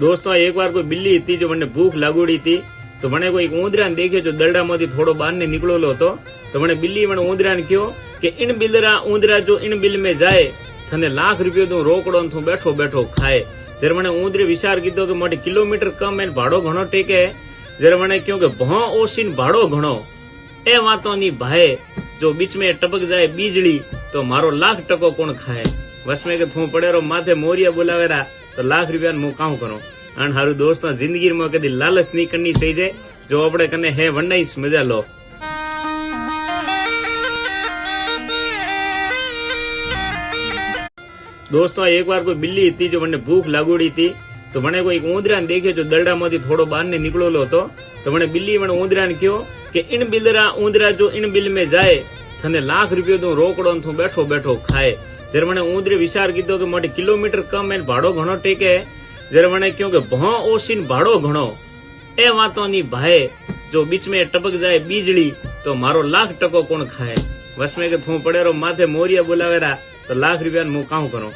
दोस्तों एक बार कोई बिल्ली थी जो મને ભૂખ લાગોડી હતી તો મને કોઈ ઊંદરાને દેખ્યો જો દરડામાંથી થોડો બહાર ને નીકળેલો હતો તો મને બિલ્લી મને ઊંદરાને કહ્યો કે इन बिलरा ऊंदरा जो इन बिल में जाए थने लाख रुपया तू रोकड़ो तू बैठो बैठो खाए। जरा मैंने ऊंदरे विचार कीधो कि मोटे किलोमीटर कम है भाड़ो घणो टेके। जरा मैंने क्यों कि भौ ओसीन भाड़ो घणो ए वातों नी भाई जो बीच में टपक जाए बीजली तो मारो लाख टको कौन खाए। बस में के थू पड़ेरो माथे मोरिया बोलावेरा तो लाख रुपया मु काऊ करो। अन हारू दोस्तों जिंदगी में कदी लालच नहीं करनी चाहिए जो अपने कने है वन्नाईस मजा लो। दोस्तों एक बार कोई बिल्ली थी जो મને ભૂખ લાગોડી હતી તો મને કોઈ ઊંદરાને દેખ્યો જો દરડામાંથી થોડો બહાર ને નીકળેલો હતો તો મને બિલ્લી મને ઊંદરાને કહ્યો કે इन बिलरा ऊंदरा जो इन बिल में जाए थने लाख रुपया तू रोकड़ो तू बैठो बैठो खाए। जरा मैंने ऊंदरे विचार कीधो कि मोटे किलोमीटर कम है भाड़ो घणो टेके। जरा मैंने क्यों कि भौ ओसीन भाड़ो घणो ए वातों नी भाई जो बीच में टपक जाए बीजली तो मारो लाख टको कौन खाए। बस में के थू पड़ेरो माथे मोरिया बोलावेरा तो लाख रुपया मु काऊ करो।